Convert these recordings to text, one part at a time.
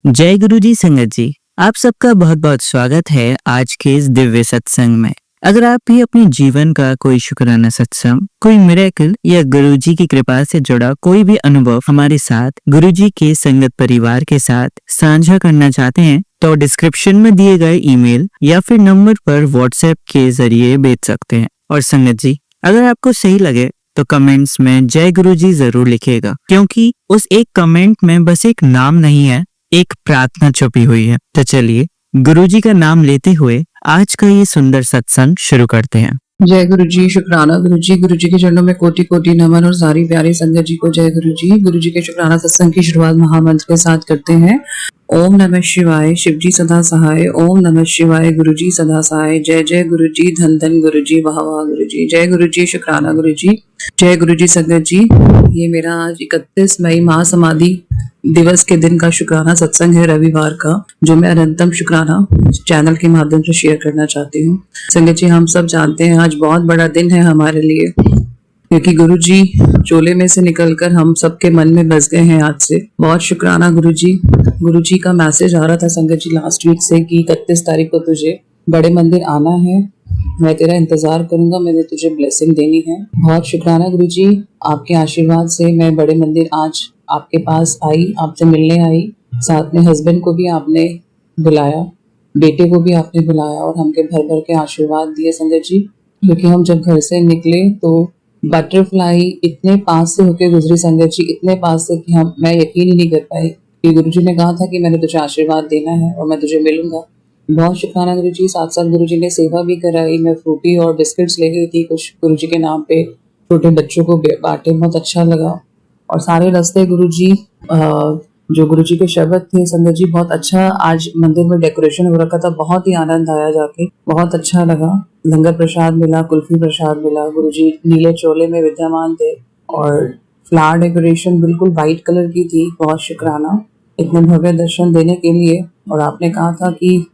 जय गुरु जी संगत जी, आप सबका बहुत बहुत स्वागत है आज के इस दिव्य सत्संग में। अगर आप भी अपने जीवन का कोई शुक्राना सत्संग, कोई मिरेकल या गुरु जी की कृपा से जुड़ा कोई भी अनुभव हमारे साथ गुरु जी के संगत परिवार के साथ साझा करना चाहते हैं तो डिस्क्रिप्शन में दिए गए ईमेल या फिर नंबर पर व्हाट्सएप के जरिए भेज सकते हैं। और संगत जी, अगर आपको सही लगे तो कमेंट्स में जय गुरु जी जरूर लिखिएगा, क्योंकि उस एक कमेंट में बस एक नाम नहीं है, एक प्रार्थना छुपी हुई है। तो चलिए गुरुजी का नाम लेते हुए आज का ये सुंदर सत्संग शुरू करते हैं। जय गुरु जी, शुक्राना गुरु जी के चरणों में कोटि कोटि नमन और सारी प्यारी संगत जी को जय गुरु जी के शुक्राना सत्संग की शुरुआत महामंत्र के साथ करते हैं। ओम नमः शिवाय, शिव जी सदा सहाय। ओम नमः शिवाय, गुरु जी सदा सहाय। जय जय गुरु जी, धन धन गुरु जी, वाह वाह गुरु जी। जय गुरु जी, शुक्राना गुरु जी, जय गुरु जी संगत जी। ये मेरा आज 31 मई महासमाधि दिवस के दिन का शुक्राना सत्संग है, रविवार का, जो मैं अनंतम शुक्राना चैनल के माध्यम से शेयर करना चाहती हूँ। संगत जी, हम सब जानते हैं आज बहुत बड़ा दिन है हमारे लिए, क्योंकि गुरु जी चोले में से निकलकर हम सबके मन में बस गए हैं आज से। बहुत शुक्राना गुरु जी का मैसेज आ रहा था संगत जी लास्ट वीक से कि 31 तारीख को तुझे बड़े मंदिर आना है, मैं तेरा इंतजार करूंगा, मैंने तुझे ब्लेसिंग देनी है। बहुत शुक्राना गुरु जी, आपके आशीर्वाद से मैं बड़े मंदिर आज आपके पास आई, आपसे मिलने आई। साथ में हस्बैंड को भी आपने बुलाया, बेटे को भी आपने बुलाया और हमके भर भर के आशीर्वाद दिए संगत जी। क्योंकि हम जब घर से निकले तो बटरफ्लाई इतने पास से होके गुजरी संगत जी, इतने पास से कि मैं यकीन ही नहीं कर पाई कि गुरु जी ने कहा था कि मैंने तुझे आशीर्वाद देना है और मैं तुझे मिलूंगा। बहुत शुक्राना गुरु जी। साथ साथ गुरु जी ने सेवा भी कराई। मैं फ्रूटी और बिस्किट्स ले गई थी कुछ, गुरु जी के नाम पे छोटे बच्चों को बांटे, बहुत अच्छा लगा। और सारे रास्ते गुरु जी जो गुरु जी के शब्द थे संगत जी, बहुत अच्छा आज मंदिर में डेकोरेशन हो रखा था, बहुत ही आनंद आया जाके, बहुत अच्छा लगा। लंगर प्रसाद मिला, कुल्फी प्रसाद मिला। गुरु जी नीले चोले में विद्यमान थे और फ्लावर डेकोरेशन बिल्कुल वाइट कलर की थी। बहुत शुक्राना इतने भव्य दर्शन देने के लिए। और आपने कहा था कि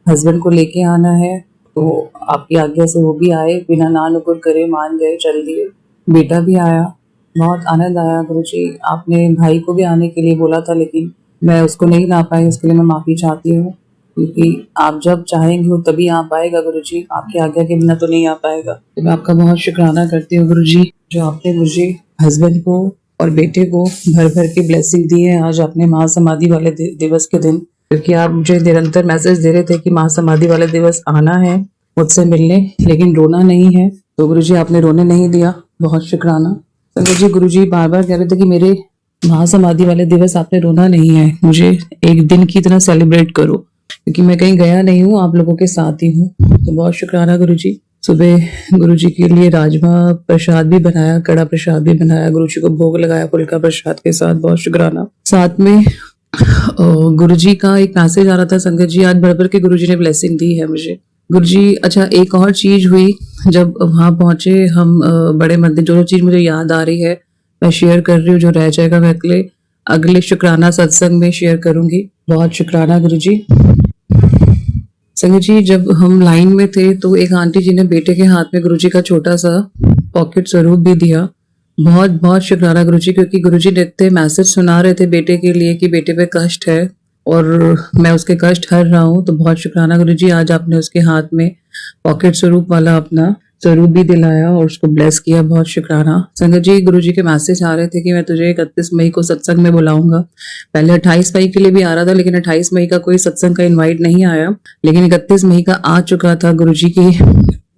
हस्बैंड को लेके आना है, तो आपकी आज्ञा से वो भी आए, बिना ना नुकुर करे मान गए, चल दिए। बेटा भी आया, बहुत आनंद आया गुरु जी। आपने भाई को भी आने के लिए बोला था, लेकिन मैं उसको नहीं ला पाई, उसके लिए मैं माफी चाहती हूँ, क्योंकि आप जब चाहेंगे हो तभी आ पाएगा गुरु जी, आपकी आज्ञा के बिना तो नहीं आ पाएगा। तो मैं आपका बहुत शुक्राना करती हूँ गुरु जी, जो आपने मुझे हस्बैंड को और बेटे को भर भर के ब्लेसिंग दी है आज अपने महासमाधि वाले दिवस के दिन। क्योंकि आप मुझे निरंतर मैसेज दे रहे थे कि महासमाधि वाले दिवस आना है मुझसे मिलने, लेकिन रोना नहीं है। तो गुरु जी आपने रोने नहीं दिया, बहुत शुक्राना। संगत जी, गुरु जी बार बार कह रहे थे कि मेरे महासमाधि वाले दिवस आपने रोना नहीं है, मुझे एक दिन की तरह सेलिब्रेट करो, क्योंकि मैं कहीं गया नहीं हूँ, आप लोगों के साथ ही हूँ। तो बहुत शुक्राना गुरु जी। सुबह गुरु जी के लिए राजमा प्रसाद भी बनाया, कड़ा प्रसाद भी बनाया, गुरु जी को भोग लगाया फुल्का प्रसाद के साथ, बहुत शुक्राना। साथ में गुरु जी का एक मैसेज आ रहा था संगत जी, आज भर भर के गुरु जी ने ब्लेसिंग दी है मुझे। गुरु जी, अच्छा एक और चीज हुई जब वहां पहुंचे हम बड़े मंदिर, जो चीज मुझे याद आ रही है मैं शेयर कर रही हूँ, जो रह जाएगा मैं अगले शुक्राना सत्संग में शेयर करूंगी। बहुत शुक्राना गुरु जी। संगत जी, जब हम लाइन में थे तो एक आंटी जी ने बेटे के हाथ में गुरु जी का छोटा सा पॉकेट स्वरूप भी दिया। बहुत बहुत शुक्राना गुरु जी, क्योंकि गुरु जी नित्य मैसेज सुना रहे थे बेटे के लिए कि बेटे पे कष्ट है और मैं उसके कष्ट हर रहा हूँ। तो बहुत शुक्राना गुरु जी, आज आपने उसके हाथ में पॉकेट स्वरूप वाला अपना स्वरूप भी दिलाया और उसको ब्लेस किया। बहुत शुक्राना। संगत जी, गुरु जी के मैसेज आ रहे थे कि मैं तुझे 31 मई को सत्संग में बुलाऊंगा। पहले 28 मई के लिए भी आ रहा था, लेकिन 28 मई का कोई सत्संग का इनवाइट नहीं आया, लेकिन 31 मई का आ चुका था गुरु जी की।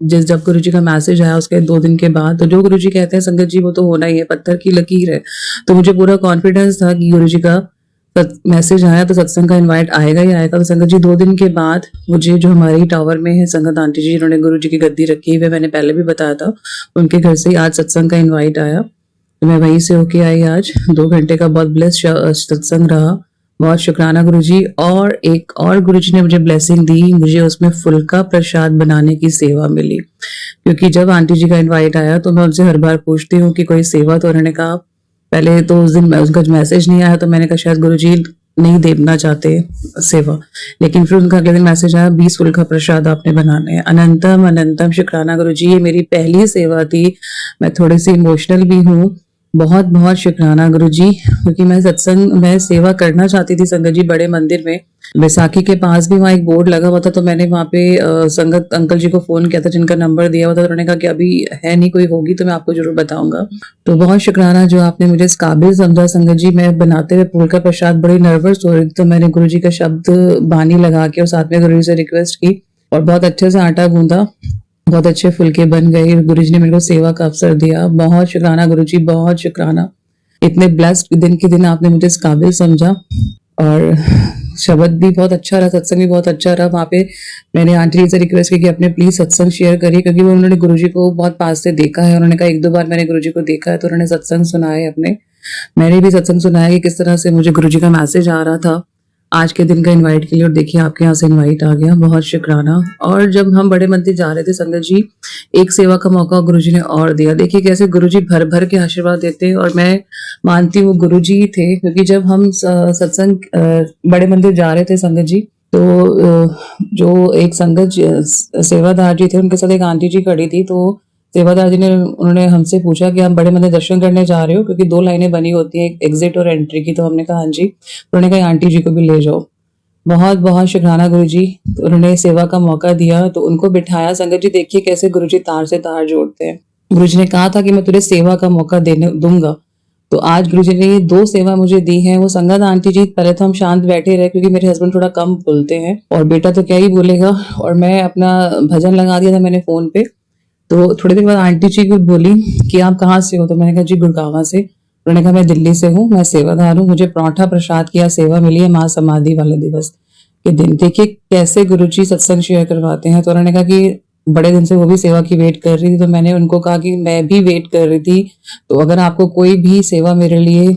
जब गुरु जी का मैसेज आया उसके 2 दिन के बाद, तो जो गुरु जी कहते हैं संगत जी वो तो होना ही है, पत्थर की लकीर है। तो मुझे पूरा कॉन्फिडेंस था कि गुरु जी का मैसेज आया तो सत्संग का इनवाइट आएगा ही आएगा। तो संगत जी 2 दिन के बाद मुझे, जो हमारे टावर में है संगत आंटी जी, जिन्होंने गुरु जी की गद्दी रखी है, मैंने पहले भी बताया था, उनके घर से आज सत्संग का इनवाइट आया। तो मैं वहीं से होके आई। आज 2 घंटे का बहुत ब्लेस सत्संग रहा। बहुत शुक्राना गुरु जी। और एक और गुरु जी ने मुझे ब्लेसिंग दी, मुझे उसमें फुल्का प्रसाद बनाने की सेवा मिली। क्योंकि जब आंटी जी का इनवाइट आया तो मैं उनसे हर बार पूछती हूँ कि कोई सेवा, तो उन्होंने कहा, पहले तो उस दिन उसका मैसेज नहीं आया तो मैंने कहा शायद गुरु जी नहीं देना चाहते सेवा, लेकिन फिर उनका अगले दिन मैसेज आया 20 फुल्का प्रसाद आपने बनाने हैं। अनंतम अनंतम शुक्राना गुरु जी, ये मेरी पहली सेवा थी। मैं थोड़ी सी इमोशनल भी हूँ बहुत बहुत शुक्राना गुरुजी, क्योंकि मैं सत्संग में सेवा करना चाहती थी संगत जी बड़े मंदिर में। बैसाखी के पास भी वहाँ एक बोर्ड लगा हुआ था, तो मैंने वहाँ पे संगत अंकल जी को फोन किया था जिनका नंबर दिया हुआ था। उन्होंने कहा कि अभी है नहीं, कोई होगी तो मैं आपको जरूर बताऊंगा। तो बहुत शुक्राना जो आपने मुझे इस काबिल समझा संगत जी। मैं बनाते हुए फूल का प्रसाद बड़ी नर्वस हो रही थी, तो मैंने गुरु जी का शब्द बानी लगा के और साथ में गुरु जी से रिक्वेस्ट की और बहुत अच्छे से आटा गूंदा, बहुत अच्छे फुलके बन गए। गुरुजी ने मेरे को सेवा का अवसर दिया। बहुत शुक्राना गुरुजी, बहुत शुक्राना। इतने ब्लेस्ड दिन के दिन आपने मुझे इस काबिल समझा। और शब्द भी बहुत अच्छा रहा, सत्संग भी बहुत अच्छा रहा। वहाँ पे मैंने आंटी जी से रिक्वेस्ट की कि अपने प्लीज सत्संग शेयर करिए, क्योंकि वो उन्होंने गुरुजी को बहुत पास से देखा है। उन्होंने कहा 1-2 बार मैंने गुरुजी को देखा है, तो उन्होंने सत्संग सुनाए अपने। मैंने भी सत्संग सुनाया कि किस तरह से मुझे गुरुजी का मैसेज आ रहा था आज के दिन का इनवाइट के लिए, और देखिए आपके यहाँ से इनवाइट आ गया। बहुत शुक्राना। और जब हम बड़े मंदिर जा रहे थे संगत जी, एक सेवा का मौका गुरुजी ने और दिया। देखिए कैसे गुरुजी भर भर के आशीर्वाद देते हैं, और मैं मानती हूँ गुरुजी ही थे, क्योंकि जब हम सत्संग बड़े मंदिर जा रहे थे संगत जी, तो जो एक सेवादार जी थे, उनके साथ एक आंटी जी खड़ी थी। तो सेवादार जी ने उन्होंने हमसे पूछा कि आप बड़े मंदिर दर्शन करने जा रहे हो, क्योंकि 2 लाइनें बनी होती है, एक एग्जिट और एंट्री की। तो हमने कहा हाँ जी। तो उन्होंने कहा आंटी जी को भी ले जाओ। बहुत बहुत शुक्राना गुरुजी। तो उन्होंने सेवा का मौका दिया, तो उनको बिठाया। संगत जी देखिए कैसे गुरुजी तार से तार जोड़ते हैं। गुरुजी ने कहा था कि मैं तुझे सेवा का मौका देने दूंगा, तो आज गुरुजी ने ये 2 सेवा मुझे दी है। वो संगत आंटी जी, पहले तो हम शांत बैठे रहे क्योंकि मेरे हस्बैंड थोड़ा कम बोलते हैं और बेटा तो क्या ही बोलेगा, और मैं अपना भजन लगा दिया था मैंने फोन पे। तो थोड़ी देर बाद आंटी जी को बोली कि आप कहाँ से हो, तो मैंने कहा जी गुड़गांव से। उन्होंने कहा मैं दिल्ली से हूँ, मैं सेवादार हूँ, मुझे पराठा प्रसाद की सेवा मिली है महासमाधि वाले दिवस के दिन। देखिए कैसे गुरुजी सत्संग शेयर करवाते हैं। तो उन्होंने कहा कि बड़े दिन से वो भी सेवा की वेट कर रही थी, तो मैंने उनको कहा कि मैं भी वेट कर रही थी, तो अगर आपको कोई भी सेवा मेरे लिए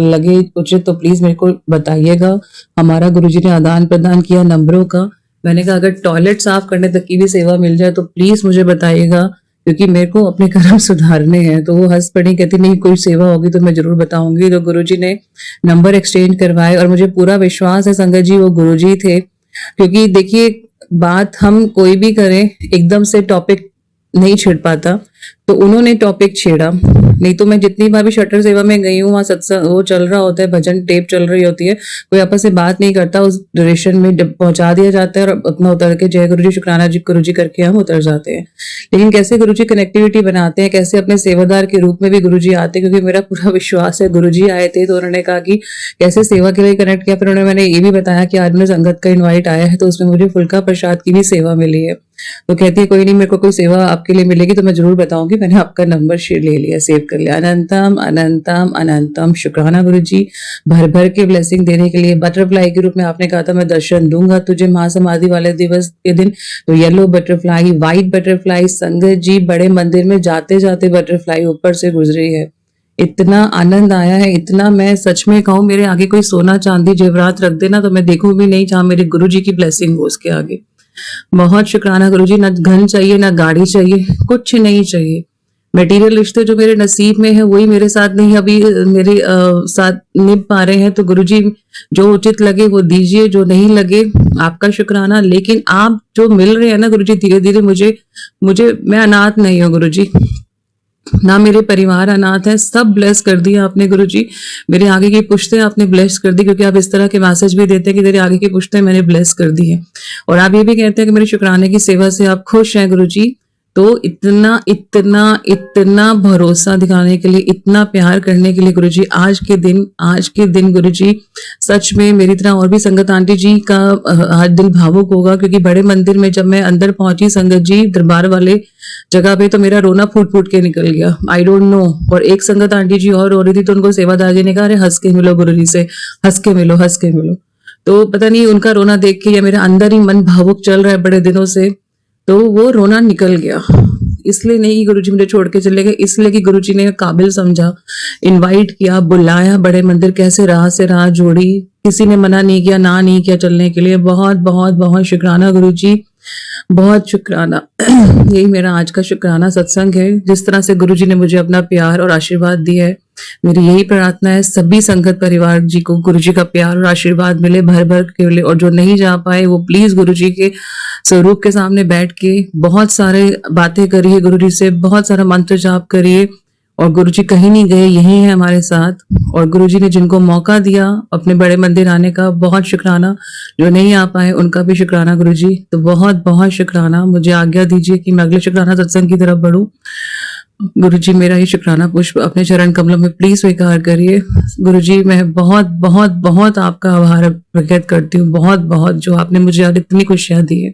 लगे उचित तो प्लीज मेरे को बताइएगा। हमारा गुरुजी ने आदान प्रदान किया नंबरों का। मैंने कहा अगर टॉयलेट साफ करने तक की भी सेवा मिल जाए तो प्लीज मुझे बताइएगा, क्योंकि मेरे को अपने कर्म सुधारने हैं। तो वो हंस पड़ी, कहती नहीं कोई सेवा होगी तो मैं जरूर बताऊंगी। तो गुरुजी ने नंबर एक्सचेंज करवाए, और मुझे पूरा विश्वास है संगत जी वो गुरुजी थे। क्योंकि देखिए बात हम कोई भी करें एकदम से टॉपिक नहीं छिड़ पाता, तो उन्होंने टॉपिक छेड़ा। नहीं तो मैं जितनी बार भी शटर सेवा में गई हूँ, वहाँ सत्संग वो चल रहा होता है, भजन टेप चल रही होती है, कोई आपस से बात नहीं करता, उस ड्यूरेशन में पहुंचा दिया जाता है और अपना उतर के जय गुरु जी शुक्राना जी गुरु जी करके हम उतर जाते हैं। लेकिन कैसे गुरु जी कनेक्टिविटी बनाते हैं, कैसे अपने सेवादार के रूप में भी गुरु जी आते हैं, क्योंकि मेरा पूरा विश्वास है गुरु जी आए थे। तो उन्होंने कहा कि कैसे सेवा के लिए कनेक्ट किया। फिर उन्होंने मैंने ये भी बताया कि आज मेरे संगत का इन्वाइट आया है, तो उसमें मुझे फुल्का प्रसाद की भी सेवा मिली है। तो कहती है कोई नहीं, मेरे को कोई सेवा आपके लिए मिलेगी तो मैं जरूर बताऊंगी। मैंने आपका नंबर शेयर ले लिया, सेव कर लिया। अनंतम अनंतम अनंतम शुक्राना गुरुजी, भर भर के ब्लेसिंग देने के लिए। बटरफ्लाई के रूप में आपने कहा था मैं दर्शन दूंगा तुझे महासमाधि वाले दिवस के दिन। तो येलो बटरफ्लाई, व्हाइट बटरफ्लाई, संगत जी बड़े मंदिर में जाते जाते बटरफ्लाई ऊपर से गुजरी है। इतना आनंद आया है, इतना, मैं सच में कहूँ मेरे आगे कोई सोना चांदी जेवरात रख देना तो मैं देखूं भी नहीं जहां मेरे गुरु जी की ब्लेसिंग हो उसके आगे। बहुत शुक्राना गुरुजी। ना धन चाहिए, ना गाड़ी चाहिए, कुछ नहीं चाहिए। मटेरियल रिश्ते जो मेरे नसीब में है वही मेरे साथ नहीं अभी मेरे साथ निभ पा रहे हैं। तो गुरुजी जो उचित लगे वो दीजिए, जो नहीं लगे आपका शुक्राना। लेकिन आप जो मिल रहे हैं ना गुरुजी धीरे धीरे, मुझे मैं अनाथ नहीं हूँ गुरुजी, ना मेरे परिवार अनाथ है, सब ब्लेस कर दिया आपने गुरुजी। मेरे आगे की पुश्तें आपने ब्लेस कर दी, क्योंकि आप इस तरह के मैसेज भी देते हैं कि तेरे आगे की पुश्तें मैंने ब्लेस कर दी है। और आप ये भी कहते हैं कि मेरे शुक्राने की सेवा से आप खुश हैं गुरुजी। तो इतना इतना इतना भरोसा दिखाने के लिए, इतना प्यार करने के लिए गुरुजी, आज के दिन गुरुजी सच में मेरी तरह और भी संगत आंटी जी का आज दिल भावुक होगा। क्योंकि बड़े मंदिर में जब मैं अंदर पहुंची संगत जी दरबार वाले जगह पे, तो मेरा रोना फूट फूट के निकल गया। I don't know. और एक संगत आंटी जी और रो रही थी, तो उनको सेवादार जी ने कहा अरे हंस के मिलो गुरु जी से, हंस के मिलो, हंस के मिलो। तो पता नहीं उनका रोना देख के या मेरा अंदर ही मन भावुक चल रहा है बड़े दिनों से, तो वो रोना निकल गया। इसलिए नहीं कि गुरुजी मुझे छोड़ के चले गए, इसलिए कि गुरुजी ने काबिल समझा, इनवाइट किया, बुलाया बड़े मंदिर, कैसे राह से राह जोड़ी, किसी ने मना नहीं किया, ना नहीं किया चलने के लिए। बहुत बहुत बहुत शुक्राना गुरुजी, बहुत शुक्राना। यही मेरा आज का शुक्राना सत्संग है। जिस तरह से गुरुजी ने मुझे अपना प्यार और आशीर्वाद दिया है, मेरी यही प्रार्थना है सभी संगत परिवार जी को गुरुजी का प्यार और आशीर्वाद मिले, भर भर के मिले। और जो नहीं जा पाए वो प्लीज गुरुजी के स्वरूप के सामने बैठ के बहुत सारे बातें करिए गुरुजी से, बहुत सारा मंत्र जाप करिए, और गुरुजी कहीं नहीं गए, यही है हमारे साथ। और गुरुजी ने जिनको मौका दिया अपने बड़े मंदिर आने का, बहुत शुक्राना। जो नहीं आ पाए उनका भी शुक्राना गुरुजी। तो बहुत बहुत शुक्राना। मुझे आज्ञा दीजिए कि मैं अगले शुक्राना सत्संग की तरफ बढ़ूं। गुरुजी मेरा ये शुक्राना पुष्प अपने चरण कमलों में प्लीज स्वीकार करिए। गुरुजी मैं बहुत बहुत बहुत आपका आभार प्रकट करती हूँ, बहुत बहुत, जो आपने मुझे आज इतनी खुशियां दी है।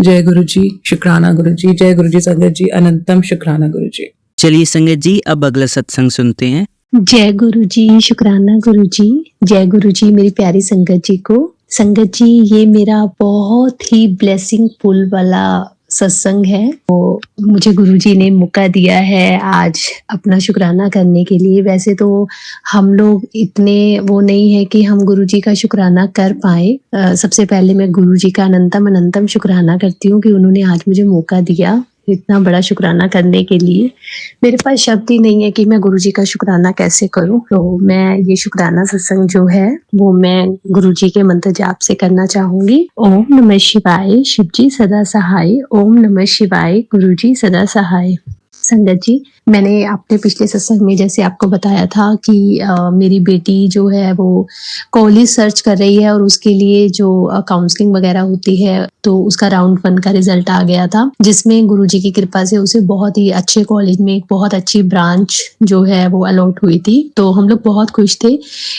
जय गुरुजी, शुक्राना गुरुजी। जय गुरुजी संगत जी, अनंतम शुक्राना गुरुजी। चलिए संगत जी, अब अगला सत्संग सुनते हैं। जय गुरु जी, शुक्राना गुरु जी। जय गुरु जी मेरी प्यारी संगत जी को। संगत जी, ये मेरा बहुत ही ब्लेसिंग फुल वाला सत्संग है। तो मुझे गुरु जी ने मौका दिया है आज अपना शुक्राना करने के लिए। वैसे तो हम लोग इतने वो नहीं है कि हम गुरु जी का शुक्राना कर पाए। सबसे पहले मैं गुरु जी का अनंतम अनंतम शुक्राना करती हूँ कि उन्होंने आज मुझे मौका दिया इतना बड़ा शुक्राना करने के लिए। मेरे पास शब्द ही नहीं है कि मैं गुरुजी का शुक्राना कैसे करूं। तो मैं ये शुक्राना सत्संग जो है वो मैं गुरुजी के मंत्र जाप से करना चाहूंगी। ओम नमः शिवाय, शिव जी सदा सहाय। ओम नमः शिवाय, गुरुजी सदा सहाय। संगत जी, मैंने अपने पिछले सत्संग में जैसे आपको बताया था कि मेरी बेटी जो है वो कॉलेज सर्च कर रही है और उसके लिए जो काउंसलिंग वगैरह होती है, तो उसका राउंड 1 का रिजल्ट आ गया था, जिसमें गुरुजी की कृपा से उसे बहुत ही अच्छे कॉलेज में एक बहुत अच्छी ब्रांच जो है वो अलॉट हुई थी। तो हम लोग बहुत खुश थे।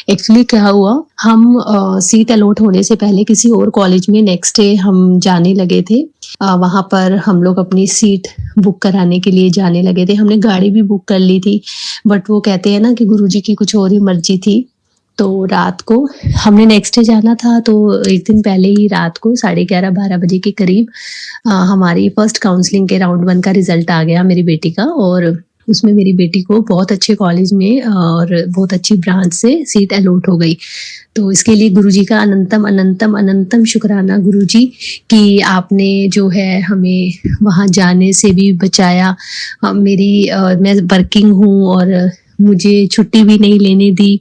एक्चुअली क्या हुआ, हम सीट अलॉट होने से पहले किसी और कॉलेज में नेक्स्ट डे हम जाने लगे थे। वहां पर हम लोग अपनी सीट बुक कराने के लिए जाने लगे थे। हमने गाड़ी भी बुक कर ली थी, बट वो कहते हैं ना कि गुरुजी की कुछ और ही मर्जी थी। तो रात को हमने नेक्स्ट डे जाना था, तो एक दिन पहले ही रात को 11:30-12 बजे के करीब हमारी फर्स्ट काउंसलिंग के राउंड 1 का रिजल्ट आ गया मेरी बेटी का। और उसमें मेरी बेटी को बहुत अच्छे कॉलेज में और बहुत अच्छी ब्रांच से सीट अलॉट हो गई। तो इसके लिए गुरुजी का अनंतम अनंतम अनंतम शुक्राना गुरुजी कि आपने जो है हमें वहाँ जाने से भी बचाया। मैं वर्किंग हूँ और मुझे छुट्टी भी नहीं लेने दी।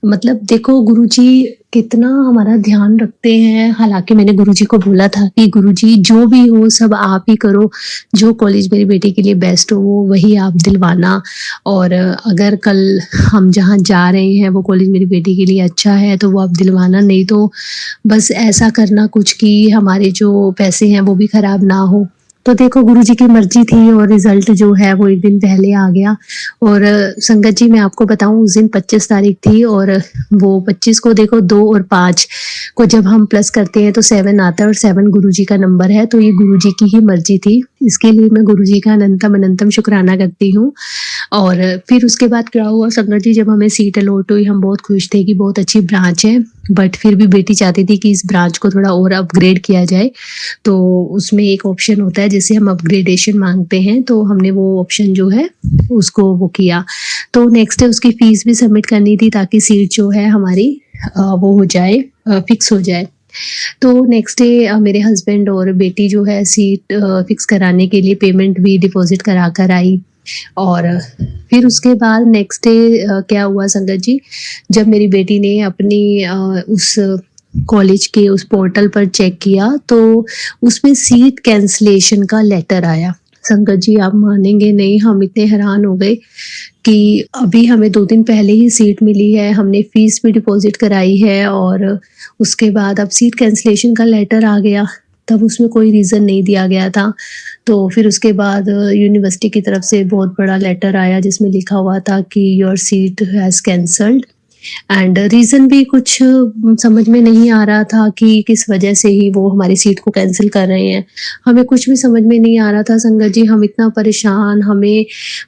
मतलब देखो गुरुजी कितना हमारा ध्यान रखते हैं। हालांकि मैंने गुरुजी को बोला था कि गुरुजी जो भी हो सब आप ही करो, जो कॉलेज मेरी बेटी के लिए बेस्ट हो वो वही आप दिलवाना। और अगर कल हम जहाँ जा रहे हैं वो कॉलेज मेरी बेटी के लिए अच्छा है तो वो आप दिलवाना, नहीं तो बस ऐसा करना कुछ कि हमारे जो पैसे हैं वो भी खराब ना हो। तो देखो गुरुजी की मर्जी थी और रिजल्ट जो है वो एक दिन पहले आ गया। और संगत जी मैं आपको बताऊं, उस दिन 25 तारीख थी और वो 25 को देखो 2 और 5 को जब हम प्लस करते हैं तो 7 आता है और 7 गुरुजी का नंबर है। तो ये गुरुजी की ही मर्जी थी। इसके लिए मैं गुरुजी का अनंतम अनंतम शुक्राना करती हूँ। और फिर उसके बाद क्या हुआ संगत जी, जब हमें सीट अलॉट हुई हम बहुत खुश थे कि बहुत अच्छी ब्रांच है, बट फिर भी बेटी चाहती थी कि इस ब्रांच को थोड़ा और अपग्रेड किया जाए। तो उसमें एक ऑप्शन होता है जिसे हम अपग्रेडेशन मांगते हैं, तो हमने वो ऑप्शन जो है उसको वो किया। तो नेक्स्ट डे उसकी फीस भी सबमिट करनी थी ताकि सीट जो है हमारी वो हो जाए, फिक्स हो जाए। तो नेक्स्ट डे मेरे हस्बैंड और बेटी जो है सीट फिक्स कराने के लिए पेमेंट भी डिपॉजिट करा कर आई। और फिर उसके बाद नेक्स्ट डे क्या हुआ संगत जी, जब मेरी बेटी ने अपनी उस कॉलेज के उस पोर्टल पर चेक किया तो उसमें सीट कैंसलेशन का लेटर आया। संगत जी आप मानेंगे नहीं, हम इतने हैरान हो गए कि अभी हमें 2 दिन पहले ही सीट मिली है, हमने फीस भी डिपॉजिट कराई है और उसके बाद अब सीट कैंसलेशन का लेटर आ गया। तब उसमें कोई रीज़न नहीं दिया गया था। तो फिर उसके बाद यूनिवर्सिटी की तरफ से बहुत बड़ा लेटर आया जिसमें लिखा हुआ था कि your seat has cancelled, and reason भी कुछ समझ में नहीं आ रहा था कि किस वजह से ही वो हमारी सीट को कैंसिल कर रहे हैं। हमें कुछ भी समझ में नहीं आ रहा था संगत जी। हम इतना परेशान, हमें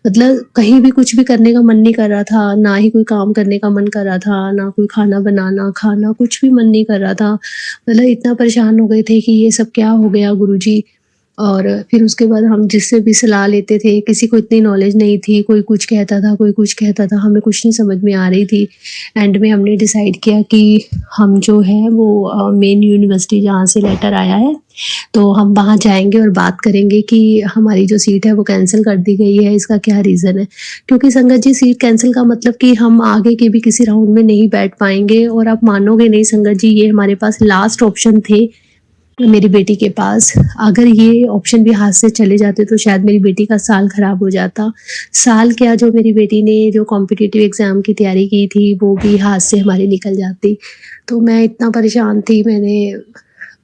मतलब कहीं भी कुछ भी करने का मन नहीं कर रहा था, ना ही कोई काम करने का मन कर रहा था, ना कोई खाना बनाना खाना कुछ भी मन नहीं कर रहा था। मतलब इतना परेशान हो गए थे कि ये सब क्या हो गया गुरुजी। और फिर उसके बाद हम जिससे भी सलाह लेते थे, किसी को इतनी नॉलेज नहीं थी, कोई कुछ कहता था कोई कुछ कहता था, हमें कुछ नहीं समझ में आ रही थी। एंड में हमने डिसाइड किया कि हम जो है वो मेन यूनिवर्सिटी जहाँ से लेटर आया है तो हम वहाँ जाएंगे और बात करेंगे कि हमारी जो सीट है वो कैंसिल कर दी गई है, इसका क्या रीज़न है। क्योंकि संगत जी सीट कैंसिल का मतलब कि हम आगे के भी किसी राउंड में नहीं बैठ पाएंगे। और आप मानोगे नहीं संगत जी, ये हमारे पास लास्ट ऑप्शन थे मेरी बेटी के पास। अगर ये ऑप्शन भी हाथ से चले जाते तो शायद मेरी बेटी का साल खराब हो जाता। साल क्या, जो मेरी बेटी ने जो कॉम्पिटिटिव एग्ज़ाम की तैयारी की थी वो भी हाथ से हमारी निकल जाती। तो मैं इतना परेशान थी, मैंने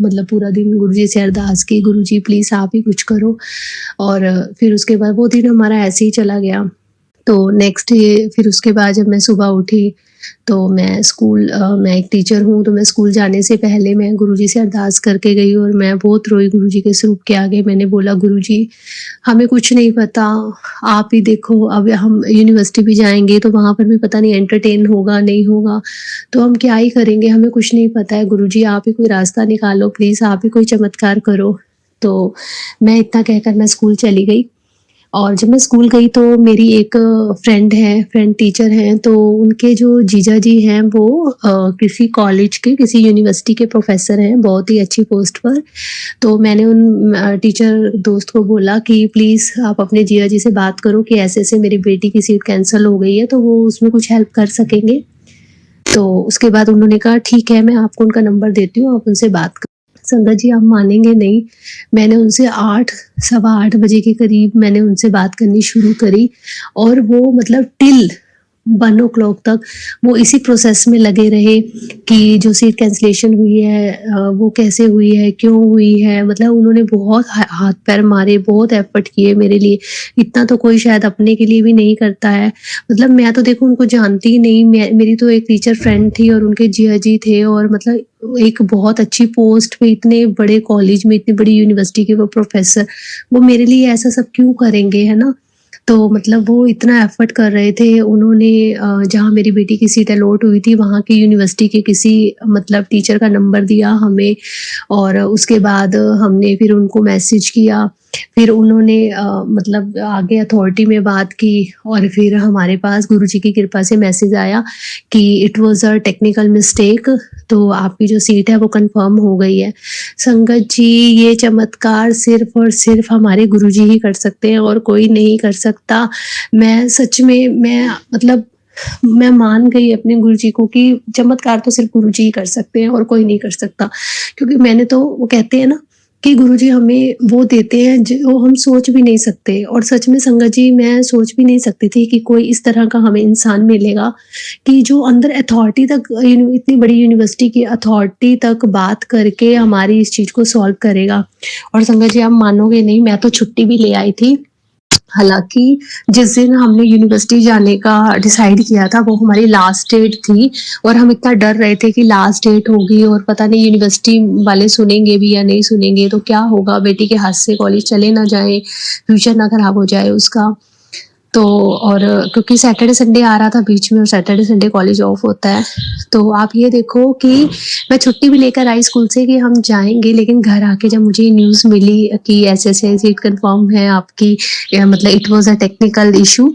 मतलब पूरा दिन गुरुजी से अरदास की, गुरुजी प्लीज़ आप ही कुछ करो। और फिर उसके बाद वो दिन हमारा ऐसे ही चला गया। तो नेक्स्ट डे फिर उसके बाद जब मैं सुबह उठी तो मैं एक टीचर हूँ, तो मैं स्कूल जाने से पहले मैं गुरुजी से अरदास करके गई और मैं बहुत रोई गुरुजी के स्वरूप के आगे। मैंने बोला, गुरुजी हमें कुछ नहीं पता, आप ही देखो, अब हम यूनिवर्सिटी भी जाएँगे तो वहाँ पर भी पता नहीं एंटरटेन होगा नहीं होगा, तो हम क्या ही करेंगे, हमें कुछ नहीं पता है। गुरुजी आप ही कोई रास्ता निकालो, प्लीज़ आप ही कोई चमत्कार करो। तो मैं इतना कहकर मैं स्कूल चली गई। और जब मैं स्कूल गई तो मेरी एक फ्रेंड टीचर हैं, तो उनके जो जीजा जी हैं वो किसी कॉलेज के, किसी यूनिवर्सिटी के प्रोफेसर हैं, बहुत ही अच्छी पोस्ट पर। तो मैंने उन टीचर दोस्त को बोला कि प्लीज़ आप अपने जीजा जी से बात करो कि ऐसे-ऐसे मेरी बेटी की सीट कैंसल हो गई है, तो वो उसमें कुछ हेल्प कर सकेंगे। तो उसके बाद उन्होंने कहा ठीक है, मैं आपको उनका नंबर देती हूँ, आप उनसे बात करो। संगत जी आप मानेंगे नहीं, मैंने उनसे 8 सवा 8 बजे के करीब मैंने उनसे बात करनी शुरू करी और वो मतलब टिल 1 ओ क्लॉक तक वो इसी प्रोसेस में लगे रहे कि जो सीट कैंसलेशन हुई है वो कैसे हुई है, क्यों हुई है। मतलब उन्होंने बहुत हाथ पैर मारे, बहुत एफर्ट किए मेरे लिए। इतना तो कोई शायद अपने के लिए भी नहीं करता है। मतलब मैं तो देखो उनको जानती ही नहीं, मेरी तो एक टीचर फ्रेंड थी और उनके जिया जी थे और मतलब एक बहुत अच्छी पोस्ट पे, इतने बड़े कॉलेज में, इतनी बड़ी यूनिवर्सिटी के वो प्रोफेसर, वो मेरे लिए ऐसा सब क्यों करेंगे, है ना। तो मतलब वो इतना एफर्ट कर रहे थे। उन्होंने जहाँ मेरी बेटी की सीट अलॉट हुई थी वहाँ की यूनिवर्सिटी के किसी मतलब टीचर का नंबर दिया हमें और उसके बाद हमने फिर उनको मैसेज किया। फिर उन्होंने मतलब आगे अथॉरिटी में बात की और फिर हमारे पास गुरुजी की कृपा से मैसेज आया कि it was a technical mistake, तो आपकी जो सीट है वो कंफर्म हो गई है। संगत जी ये चमत्कार सिर्फ़ और सिर्फ़ हमारे गुरुजी ही कर सकते हैं और कोई नहीं कर सकता। मैं सच में मतलब मैं मान गई अपने गुरुजी को कि चमत्कार तो सिर्फ़ गुरुजी ही कर सकते हैं और कोई नहीं कर सकता। क्योंकि मैंने तो, वो कहते हैं ना कि गुरुजी हमें वो देते हैं जो हम सोच भी नहीं सकते। और सच में संगत जी मैं सोच भी नहीं सकती थी कि कोई इस तरह का हमें इंसान मिलेगा कि जो अंदर अथॉरिटी तक, इतनी बड़ी यूनिवर्सिटी की अथॉरिटी तक बात करके हमारी इस चीज़ को सॉल्व करेगा। और संगत जी आप मानोगे नहीं, मैं तो छुट्टी भी ले आई थी। हालाँकि जिस दिन हमने यूनिवर्सिटी जाने का डिसाइड किया था वो हमारी लास्ट डेट थी और हम इतना डर रहे थे कि लास्ट डेट होगी और पता नहीं यूनिवर्सिटी वाले सुनेंगे भी या नहीं सुनेंगे, तो क्या होगा, बेटी के हाथ से कॉलेज चले ना जाए, फ्यूचर ना खराब हो जाए उसका। तो और क्योंकि सैटरडे संडे आ रहा था बीच में और सैटरडे संडे कॉलेज ऑफ होता है, तो आप ये देखो कि मैं छुट्टी भी लेकर आई स्कूल से कि हम जाएँगे, लेकिन घर आके जब मुझे न्यूज़ मिली कि ऐसे-ऐसे सीट कन्फर्म है आपकी, मतलब it was a technical issue,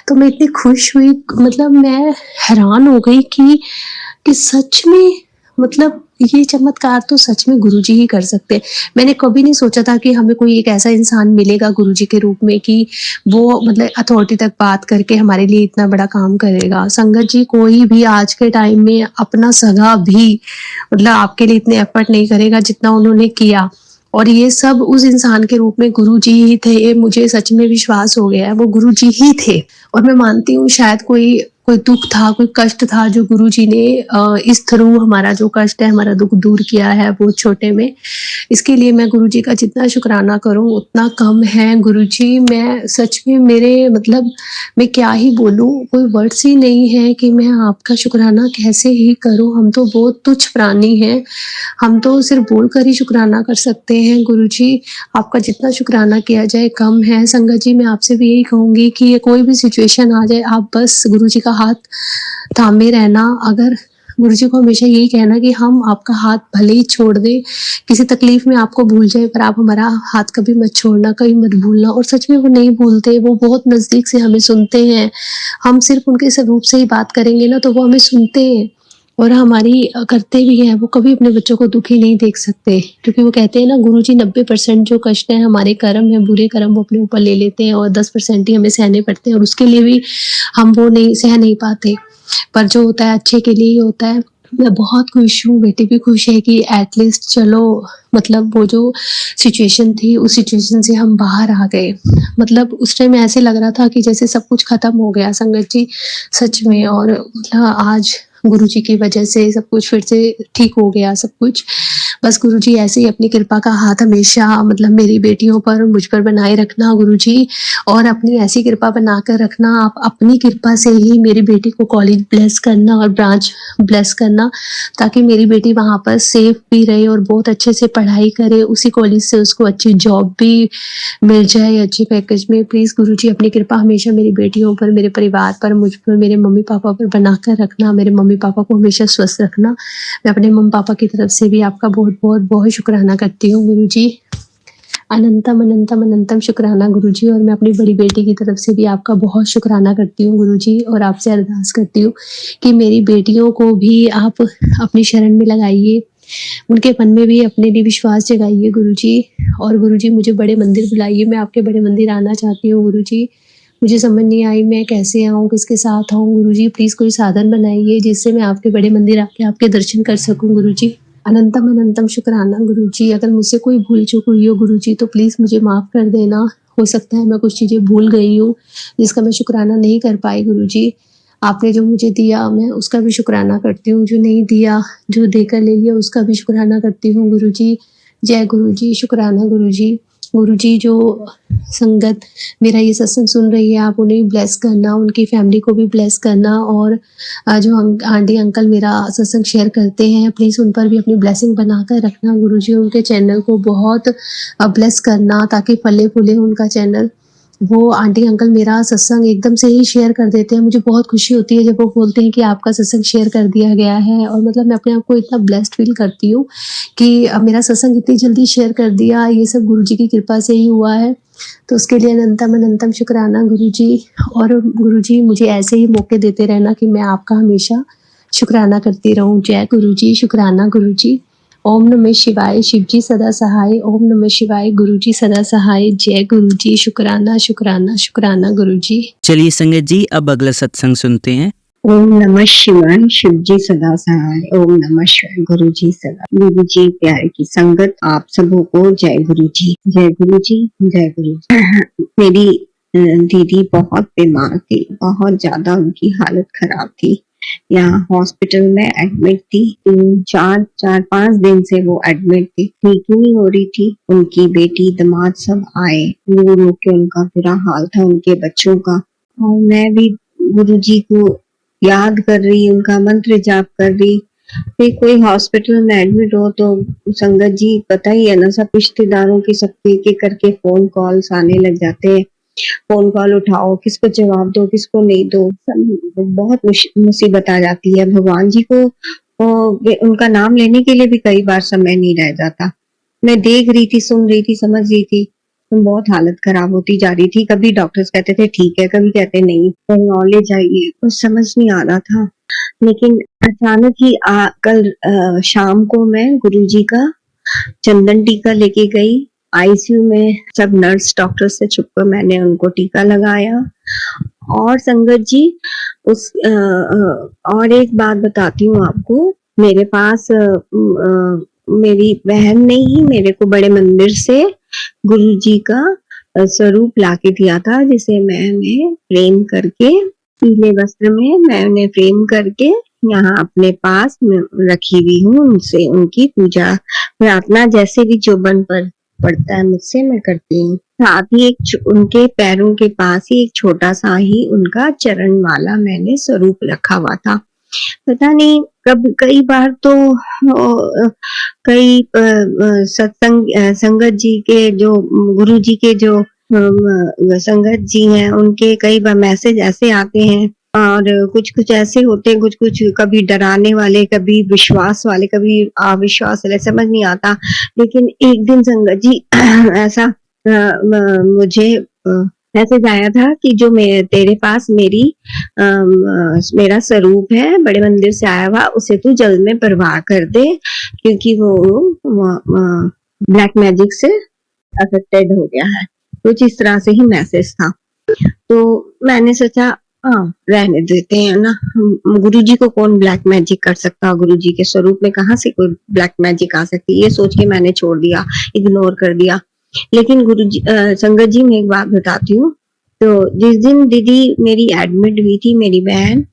तो मैं इतनी खुश हुई, मतलब मैं हैरान हो गई कि सच में, मतलब ये चमत्कार तो सच में गुरुजी ही कर सकते हैं। मैंने कभी नहीं सोचा था कि हमें कोई एक ऐसा इंसान मिलेगा गुरुजी के रूप में कि वो मतलब अथॉरिटी तक बात करके हमारे लिए इतना बड़ा काम करेगा। संगत जी कोई भी आज के टाइम में अपना सगा भी मतलब आपके लिए इतने एफर्ट नहीं करेगा जितना उन्होंने किया। और ये सब उस इंसान के रूप में गुरुजी ही थे, ये मुझे सच में विश्वास हो गया है, वो गुरुजी ही थे। और मैं मानती हूँ शायद कोई कोई दुःख था, कोई कष्ट था जो गुरुजी ने इस थ्रू हमारा जो कष्ट है, हमारा दुःख दूर किया है बहुत छोटे में। इसके लिए मैं गुरुजी का जितना शुक्राना करूँ उतना कम है। गुरुजी मैं सच में, मेरे मतलब मैं क्या ही बोलूँ, कोई वर्ड्स ही नहीं है कि मैं आपका शुक्राना कैसे ही करूँ। हम तो बहुत तुच्छ प्राणी हैं, हम तो सिर्फ़ बोलकर ही शुक्राना कर सकते हैं। गुरुजी आपका जितना शुक्राना किया जाए कम है। संगत जी मैं आपसे भी यही कहूँगी कि ये कोई भी सिचुएशन आ जाए, आप बस गुरुजी का हाथ थामे रहना। अगर गुरुजी को हमेशा यही कहना कि हम आपका हाथ भले ही छोड़ दें, किसी तकलीफ़ में आपको भूल जाएँ, पर आप हमारा हाथ कभी मत छोड़ना, कभी मत भूलना। और सच में वो नहीं भूलते, वो बहुत नज़दीक से हमें सुनते हैं। हम सिर्फ़ उनके स्वरूप से ही बात करेंगे ना तो वो हमें सुनते हैं और हमारी करते भी हैं। वो कभी अपने बच्चों को दुखी नहीं देख सकते, क्योंकि वो कहते हैं ना, गुरुजी 90% जो कष्ट हैं हमारे कर्म हैं, बुरे कर्म वो अपने ऊपर ले लेते हैं और 10% ही हमें सहने पड़ते हैं और उसके लिए भी हम वो नहीं सह नहीं पाते। पर जो होता है अच्छे के लिए ही होता है। मैं बहुत खुश हूँ, बेटी भी खुश है कि एटलीस्ट चलो मतलब वो जो सिचुएशन थी, उस सिचुएशन से हम बाहर आ गए। मतलब उस टाइम ऐसे लग रहा था कि जैसे सब कुछ खत्म हो गया संगत जी, सच में। और मतलब आज गुरुजी की वजह से सब कुछ फिर से ठीक हो गया सब कुछ। बस गुरुजी ऐसे ही अपनी कृपा का हाथ हमेशा मतलब मेरी बेटियों पर, मुझ पर बनाए रखना गुरुजी, और अपनी ऐसी कृपा बनाकर रखना। आप अपनी कृपा से ही मेरी बेटी को कॉलेज ब्लेस करना और ब्रांच ब्लेस करना, ताकि मेरी बेटी वहाँ पर सेफ भी रहे और बहुत अच्छे से पढ़ाई करे। उसी कॉलेज से उसको अच्छी जॉब भी मिल जाए अच्छे पैकेज में। प्लीज़ गुरुजी अपनी कृपा हमेशा मेरी बेटियों पर, मेरे परिवार पर, मुझ पर, मेरे मम्मी-पापा पर बनाकर रखना। मेरे मम्मी-पापा को हमेशा स्वस्थ रखना। मैं अपने मम्मी-पापा की तरफ से भी आपका बहुत शुक्राना करती हूँ गुरुजी। अनंतम, अनंतम, अनंतम शुक्राना गुरुजी। और मैं अपनी बड़ी बेटी की तरफ से भी आपका बहुत शुक्राना करती हूँ गुरुजी, और आपसे अरदास करती हूँ कि मेरी बेटियों को भी आप अपनी शरण में लगाइए, उनके मन में भी अपने लिए विश्वास जगाइए गुरुजी। और गुरुजी मुझे बड़े मंदिर बुलाइए, मैं आपके बड़े मंदिर आना चाहती हूँ गुरुजी। मुझे समझ नहीं आई मैं कैसे आऊँ, किसके साथ आऊँ गुरुजी। प्लीज़ कोई साधन बनाइए जिससे मैं आपके बड़े मंदिर आके आपके दर्शन कर सकूँ गुरुजी। अनंतम, अनंतम शुक्राना गुरुजी। अगर मुझसे कोई भूल चूक हुई हो गुरुजी तो प्लीज़ मुझे माफ़ कर देना। हो सकता है मैं कुछ चीज़ें भूल गई हूँ, जिसका मैं शुक्राना नहीं कर पाई गुरुजी। आपने जो मुझे दिया मैं उसका भी शुक्राना करती हूँ, जो नहीं दिया, जो देकर ले लिया उसका भी शुक्राना करती हूँ गुरुजी। जय गुरुजी, शुक्राना गुरुजी। गुरुजी जो संगत मेरा ये सत्संग सुन रही है, आप उन्हें भी ब्लेस करना, उनकी फैमिली को भी ब्लेस करना। और जो आंटी अंकल मेरा सत्संग शेयर करते हैं, प्लीज़ उन पर भी अपनी ब्लेसिंग बनाकर रखना गुरुजी। उनके चैनल को बहुत ब्लेस करना ताकि फले-फूले उनका चैनल। वो आंटी अंकल मेरा सत्संग एकदम से ही शेयर कर देते हैं। मुझे बहुत खुशी होती है जब वो बोलते हैं कि आपका सत्संग शेयर कर दिया गया है, और मतलब मैं अपने आप को इतना ब्लेस्ड फ़ील करती हूँ कि मेरा सत्संग इतनी जल्दी शेयर कर दिया, ये सब गुरुजी की कृपा से ही हुआ है। तो उसके लिए अनंतम, अनंतम शुक्राना गुरुजी। और गुरुजी मुझे ऐसे ही मौके देते रहना कि मैं आपका हमेशा शुक्राना करती रहूँ। जय गुरुजी, शुक्राना गुरुजी। ओम नमः शिवाय, शिवजी सदा सहाय। ओम नमः शिवाय, गुरुजी सदा सहाय। जय गुरुजी, शुक्राना, शुक्राना, शुक्राना गुरुजी। चलिए संगत जी, अब अगला सत्संग सुनते हैं। ओम नमः शिवाय, शिवजी सदा सहाय। ओम नमः शिवाय, गुरु जी सदा। गुरु जी प्यारे की संगत, आप सबों को जय गुरु जी, जय गुरु जी, जय गुरु जी। मेरी दीदी बहुत बीमार थी, बहुत ज्यादा उनकी हालत खराब थी। यहाँ हॉस्पिटल में एडमिट थी। 4-5 दिन से वो एडमिट थी, ठीक ही नहीं हो रही थी। उनकी बेटी दामाद सब आए, रो रो के उनका बुरा हाल था उनके बच्चों का। और मैं भी गुरु जी को याद कर रही, उनका मंत्र जाप कर रही। फिर कोई हॉस्पिटल में एडमिट हो तो संगत जी पता ही है ना, सब रिश्तेदारों के सबके एक एक करके फोन कॉल्स आने लग जाते हैं। फोन कॉल उठाओ, किसको जवाब दो, किसको नहीं दो, बहुत मुसीबत आ जाती है। भगवान जी को उनका नाम लेने के लिए भी कई बार समय नहीं रह जाता। मैं देख रही थी, सुन रही थी, समझ रही थी, तो बहुत हालत खराब होती जा रही थी। कभी डॉक्टर्स कहते थे ठीक है, कभी कहते नहीं, कहीं और ले जाइए, कुछ समझ नहीं आ रहा था। लेकिन अचानक ही कल शाम को मैं गुरुजी का चंदन टीका लेके गई। आईसीयू में सब नर्स डॉक्टर से छुपकर मैंने उनको टीका लगाया। और संगत जी और एक बात बताती हूँ आपको, मेरे पास मेरी बहन ने ही मेरे को बड़े मंदिर से गुरुजी का स्वरूप लाके दिया था, जिसे मैंने फ्रेम करके पीले वस्त्र में मैंने फ्रेम करके यहाँ अपने पास रखी हुई हूँ। उनसे उनकी पूजा प्रार्थना जैसे भी जो बन पर पड़ता है मुझसे मैं करती हूँ। साथ ही उनके पैरों के पास ही एक छोटा सा ही उनका चरण वाला मैंने स्वरूप रखा हुआ था। पता नहीं कब कई बार तो कई सत्संग संगत जी के जो गुरु जी के जो संगत जी हैं, उनके कई बार मैसेज ऐसे आते हैं और कुछ कुछ ऐसे होते हैं, कुछ कुछ कभी डराने वाले, कभी विश्वास वाले, कभी अविश्वास वाले, समझ नहीं आता। लेकिन एक दिन संगत जी ऐसा मुझे मैसेज आया था कि जो तेरे पास मेरा स्वरूप है बड़े मंदिर से आया हुआ, उसे तू जल में प्रवाह कर दे, क्योंकि वो ब्लैक मैजिक से अफेक्टेड हो गया है। कुछ इस तरह से ही मैसेज था। तो मैंने सोचा हाँ, रहने देते हैं ना। गुरुजी को कौन ब्लैक मैजिक कर सकता, गुरुजी के स्वरूप में कहाँ से कोई ब्लैक मैजिक आ सकती है, ये सोच के मैंने छोड़ दिया, इग्नोर कर दिया। लेकिन गुरुजी संगत जी, मैं एक बात बताती हूँ। तो जिस दिन दीदी मेरी एडमिट हुई थी, मेरी बहन,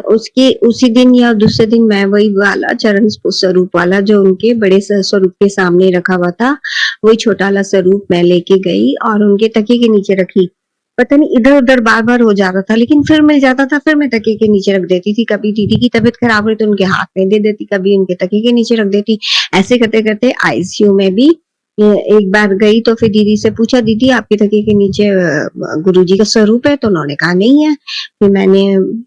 उसके उसी दिन या दूसरे दिन मैं वही वाला चरण स्वरूप वाला जो उनके बड़े स्वरूप के सामने रखा हुआ था, वही छोटा वाला स्वरूप मैं लेके गई और उनके तकिए के नीचे रखी। पता नहीं इधर उधर बार बार हो जाता था, लेकिन फिर मिल जाता था, फिर मैं तकिए के नीचे रख देती थी। कभी दीदी की तबीयत खराब हुई तो उनके हाथ में दे देती, कभी उनके तकिए के नीचे रख देती। ऐसे करते करते आईसीयू में भी एक बार गई तो फिर दीदी से पूछा, दीदी आपके तकिए के नीचे गुरुजी का स्वरूप है? तो उन्होंने कहा नहीं है। फिर मैंने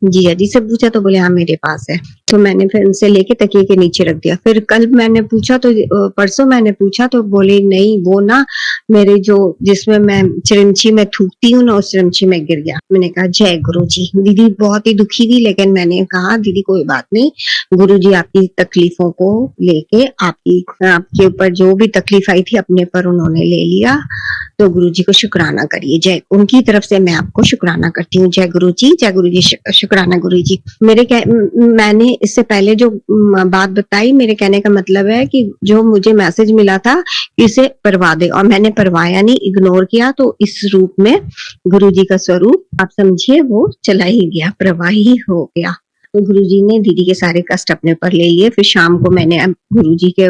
जीजा जी से पूछा तो बोले हाँ मेरे पास है। तो मैंने फिर उनसे लेके तकिए के नीचे रख दिया। फिर कल मैंने पूछा तो परसों मैंने पूछा तो बोले नहीं, वो ना मेरे जो जिसमें मैं चिरंची में थूकती हूँ ना, उस चिरंची में गिर गया। मैंने कहा जय गुरुजी। दीदी बहुत ही दुखी थी, लेकिन मैंने कहा दीदी कोई बात नहीं, गुरुजी आपकी तकलीफों को लेके आपके ऊपर जो भी तकलीफ आई थी अपने पर उन्होंने ले लिया। तो गुरुजी को शुक्राना करिए। जय, उनकी तरफ से मैं आपको शुक्राना करती हूँ। जय गुरुजी, जय गुरुजी, शुक्राना गुरुजी। मैंने इससे पहले जो बात बताई, मेरे कहने का मतलब है कि जो मुझे मैसेज मिला था इसे परवा दे, और मैंने परवाया नहीं, इग्नोर किया। तो इस रूप में गुरुजी का स्वरूप आप समझिए वो चला ही गया, प्रवाही हो गया। तो गुरुजी ने दीदी के सारे कष्ट अपने पर ले लिए। फिर शाम को मैंने गुरुजी के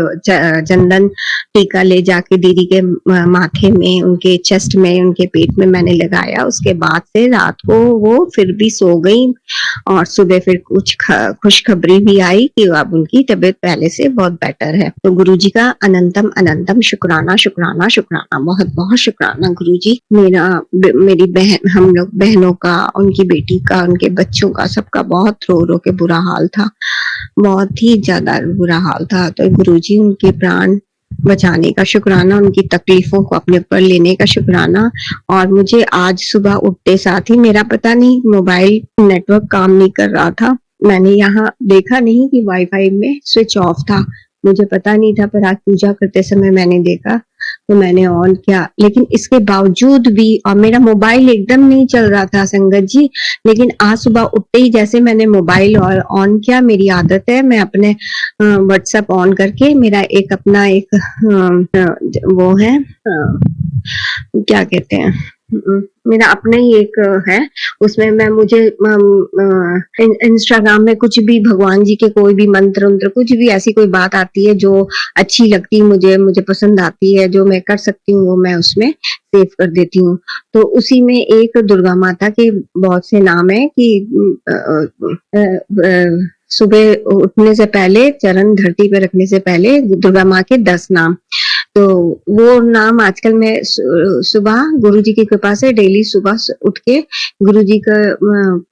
चंदन टीका ले जाके दीदी के माथे में, उनके चेस्ट में, उनके पेट में मैंने लगाया। उसके बाद से रात को वो फिर भी सो गई और सुबह फिर कुछ खुशखबरी भी आई कि अब उनकी तबीयत पहले से बहुत बेटर है। तो गुरुजी का अनंतम अनंतम शुक्राना, शुक्राना, शुक्राना, बहुत बहुत शुक्राना गुरुजी। मेरी बहन, हम लोग बहनों का, उनकी बेटी का, उनके बच्चों का, सबका बहुत रो रो के बुरा हाल था, बहुत ही ज्यादा बुरा हाल था। तो गुरुजी उनके प्राण बचाने का शुक्राना, उनकी तकलीफों को अपने ऊपर लेने का शुक्राना। और मुझे आज सुबह उठते साथ ही, मेरा पता नहीं मोबाइल नेटवर्क काम नहीं कर रहा था, मैंने यहाँ देखा नहीं कि वाईफाई में स्विच ऑफ था, मुझे पता नहीं था, पर आज पूजा करते समय मैंने देखा तो मैंने ऑन किया। लेकिन इसके बावजूद भी, और मेरा मोबाइल एकदम नहीं चल रहा था संगत जी, लेकिन आज सुबह उठते ही जैसे मैंने मोबाइल और ऑन किया, मेरी आदत है मैं अपने व्हाट्सएप ऑन करके, मेरा एक अपना एक वो है, क्या कहते हैं, मेरा अपना ही एक है, उसमें मैं मुझे इंस्टाग्राम में कुछ भी भगवान जी के कोई भी मंत्र कुछ भी ऐसी कोई बात आती है जो अच्छी लगती है, मुझे पसंद आती है, जो मैं कर सकती हूँ वो मैं उसमें सेव कर देती हूँ। तो उसी में एक दुर्गा माता के बहुत से नाम है कि सुबह उठने से पहले, चरण धरती पे रखने से पहले दुर्गा माँ के 10 नाम। तो वो नाम आजकल मैं सुबह गुरुजी की कृपा से डेली सुबह उठ के गुरुजी का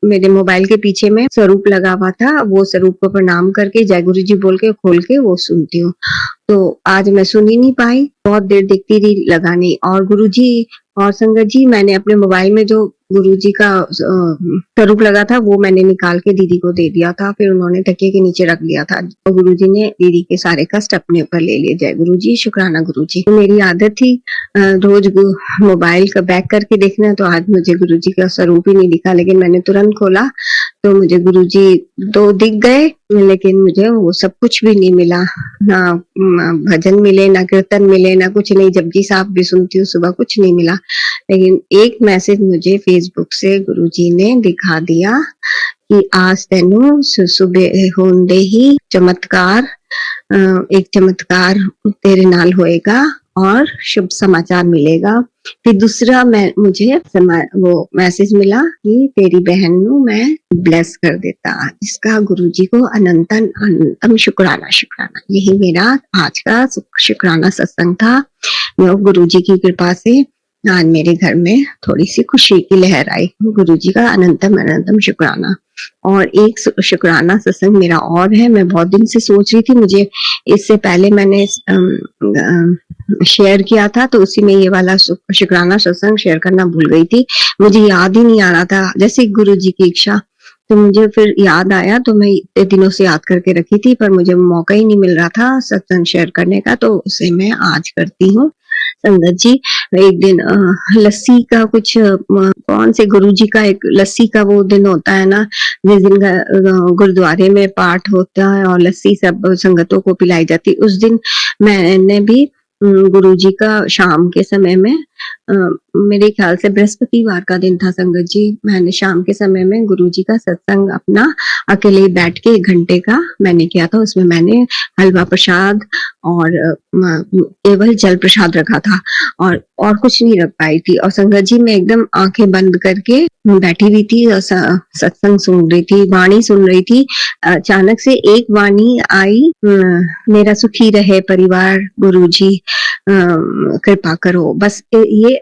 मेरे मोबाइल के पीछे में स्वरूप लगा हुआ था, वो स्वरूप को प्रणाम करके जय गुरुजी बोल के खोल के वो सुनती हूँ। तो आज मैं सुन ही नहीं पाई, बहुत देर देखती रही, लगा नहीं। और गुरुजी और संगत जी, मैंने अपने मोबाइल में जो गुरुजी का स्वरूप लगा था वो मैंने निकाल के दीदी को दे दिया था, फिर उन्होंने तकिए के नीचे रख दिया था। तो गुरुजी ने दीदी के सारे कष्ट अपने ऊपर ले लिए। जय गुरुजी, शुक्राना गुरुजी। तो मेरी आदत थी रोज मोबाइल का बैक करके देखना, तो आज मुझे गुरुजी का स्वरूप ही नहीं दिखा, लेकिन मैंने तुरंत खोला तो मुझे गुरुजी तो दिख गए, लेकिन मुझे वो सब कुछ भी नहीं मिला, ना भजन मिले, ना कीर्तन मिले, ना कुछ नहीं। जपजी साहब भी सुनती हूँ सुबह, कुछ नहीं मिला। लेकिन एक मैसेज मुझे फेसबुक से गुरुजी ने दिखा दिया कि आज तेनू सुबह होंदे ही चमत्कार, एक चमत्कार तेरे नाल होएगा और शुभ समाचार मिलेगा। फिर दूसरा मुझे वो मैसेज मिला कि तेरी बहन नू मैं ब्लेस कर देता, जिसका गुरुजी को अनंतन अनंतम शुक्राना, शुक्राना। यही मेरा आज का शुक्राना सत्संग था। गुरुजी की कृपा से आज मेरे घर में थोड़ी सी खुशी की लहर आई। गुरुजी का अनंतम अनंतम शुक्राना। और एक शुक्राना सत्संग मेरा और है, मैं बहुत दिन से सोच रही थी, मुझे इससे पहले मैंने शेयर किया था तो उसी में ये वाला शुक्राना सत्संग शेयर करना भूल गई थी, मुझे याद ही नहीं आ रहा था, जैसे गुरुजी की इच्छा। तो मुझे फिर याद आया, तो मैं इतने दिनों से याद करके रखी थी, पर मुझे मौका ही नहीं मिल रहा था सत्संग शेयर करने का, तो उसे मैं आज करती हूँ। संगत जी, एक दिन लस्सी का कुछ कौन से गुरुजी का एक लस्सी का वो दिन होता है ना, जिस दिन गुरुद्वारे में पाठ होता है और लस्सी सब संगतों को पिलाई जाती है। उस दिन मैंने भी गुरुजी का शाम के समय में मेरे ख्याल से बृहस्पतिवार का दिन था संगत जी, मैंने शाम के समय में गुरुजी का सत्संग अपना अकेले बैठ के 1 घंटे का मैंने किया था। उसमें मैंने हलवा प्रसाद और केवल जल प्रसाद रखा था और कुछ नहीं रख पाई थी। और संगत जी मैं एकदम आंखें बंद करके बैठी हुई थी और सत्संग सुन रही थी, वाणी सुन रही थी। अचानक से एक वाणी आई, मेरा सुखी रहे परिवार गुरुजी, कृपा करो। बस ये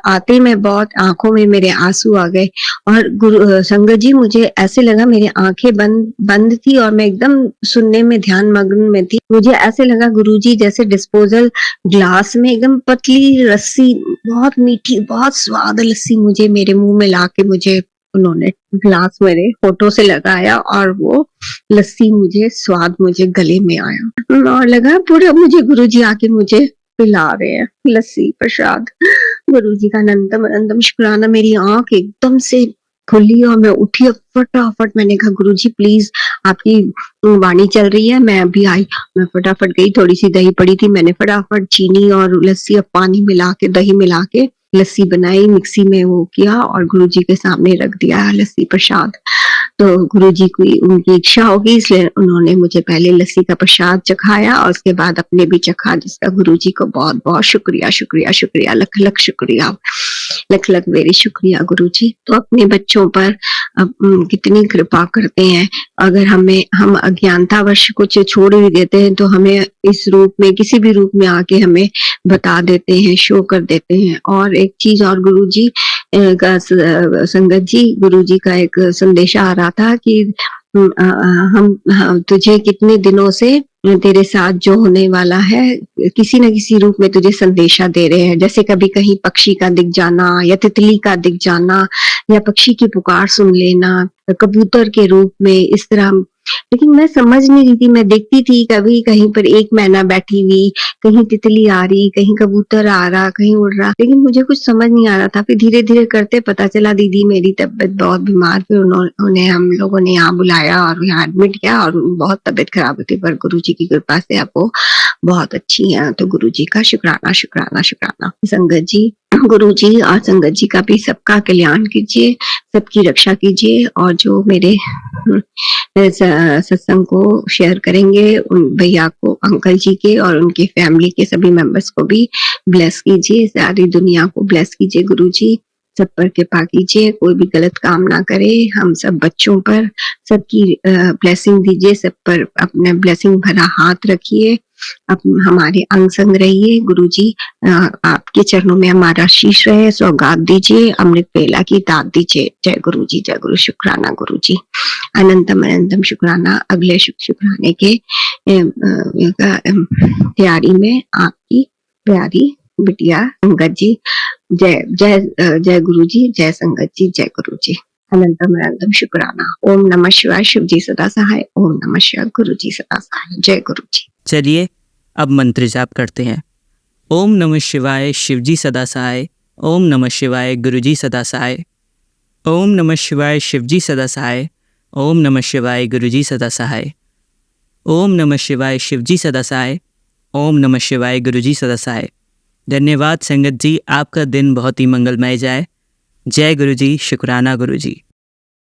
आते में बहुत आंखों में मेरे आंसू आ गए और संगत जी मुझे ऐसे लगा मेरी आंखें बंद थी और मैं एकदम सुनने में ध्यान मग्न में थी। मुझे ऐसे लगा गुरुजी जैसे डिस्पोजल ग्लास में एकदम पतली लस्सी, बहुत मीठी, बहुत स्वाद लस्सी मुझे मेरे मुंह में ला के मुझे उन्होंने ग्लास मेरे फोटो से लगाया और वो लस्सी मुझे स्वाद मुझे गले में आया और लगा पूरा मुझे गुरुजी आके मुझे पिला रहे हैं लस्सी प्रसाद। गुरुजी का अनंतम अनंतम शुक्राना। मेरी आंख एकदम से खुली और मैं उठी और फटाफट मैंने कहा गुरुजी प्लीज आपकी वाणी चल रही है। मैं अभी आई, मैं फटाफट गई, थोड़ी सी दही पड़ी थी, मैंने फटाफट चीनी और लस्सी और पानी मिला के दही मिला के लस्सी बनाई, मिक्सी में वो किया और गुरुजी के सामने रख दिया लस्सी प्रसाद। तो गुरुजी की उनकी इच्छा होगी इसलिए उन्होंने मुझे पहले लस्सी का प्रसाद चखाया और उसके बाद अपने भी चखा, जिसका गुरुजी को बहुत बहुत शुक्रिया शुक्रिया शुक्रिया, लख लख शुक्रिया, लख लख मेरी शुक्रिया गुरुजी। तो अपने बच्चों पर कितनी कृपा करते हैं। अगर हम अज्ञानतावश कुछ छोड़ भी देते हैं तो हमें इस रूप में किसी भी रूप में आके हमें बता देते हैं, शो कर देते हैं। और एक चीज और गुरुजी का संगत जी, गुरुजी का एक संदेश आ रहा था कि हम तुझे कितने दिनों से तेरे साथ जो होने वाला है किसी न किसी रूप में तुझे संदेशा दे रहे हैं। जैसे कभी कहीं पक्षी का दिख जाना या तितली का दिख जाना या पक्षी की पुकार सुन लेना कबूतर के रूप में, इस तरह। लेकिन मैं समझ नहीं रही थी, मैं देखती थी कभी कहीं पर एक मैना बैठी हुई, कहीं तितली आ रही, कहीं कबूतर आ रहा, कहीं उड़ रहा, लेकिन मुझे कुछ समझ नहीं आ रहा था। फिर धीरे धीरे करते पता चला दीदी मेरी तबीयत बहुत बीमार, फिर उन्होंने हम लोगों ने यहाँ बुलाया और यहाँ एडमिट किया और बहुत तबीयत खराब हुई थी, पर गुरुजी की कृपा से अब वो बहुत अच्छी है। तो गुरुजी का शुक्राना शुक्राना शुक्राना। संगत जी, गुरुजी और संगत जी का भी सबका कल्याण कीजिए, सबकी रक्षा कीजिए और जो मेरे सत्संग को शेयर करेंगे उन भैया को, अंकल जी के और उनकी फैमिली के सभी मेंबर्स को भी ब्लेस कीजिए, सारी दुनिया को ब्लेस कीजिए गुरुजी, सब पर कृपा कीजिए, कोई भी गलत काम ना करे। हम सब बच्चों पर सबकी ब्लेसिंग दीजिए, सब पर अपने ब्लेसिंग भरा हाथ रखिए, हमारे अंग संग रहिए गुरुजी। आपके चरणों में हमारा शीश रहे, सौगात दीजिए, अमृत पेला की दात दीजिए। जय गुरुजी, जय गुरु, शुक्राना गुरुजी, अनंतम अनंतम शुक्राना। अगले शुक्राने के तैयारी में आपकी प्यारी बिटिया संगत जी। जय जय जय गुरुजी, जय संगत जी, जय गुरुजी, अनंतम अनंतम शुक्राना। ओम नमः शिवाय, शिव जी सदा सहाय। ओम नमः शिवाय, गुरु जी सदा सहाय। जय गुरु जी। चलिए अब मंत्र जाप करते हैं। ओम नमः शिवाय, शिवजी सदा सहाय। ओम नमः शिवाय, गुरुजी सदा सहाय। ओम नमः शिवाय, शिवजी सदा सहाय। ओम नमः शिवाय, गुरुजी सदा सहाय। ओम नमः शिवाय, शिवजी सदा सहाय। ओम नमः शिवाय, गुरुजी सदा सहाय। धन्यवाद संगत जी, आपका दिन बहुत ही मंगलमय जाए। जय गुरुजी, शुक्राना गुरुजी।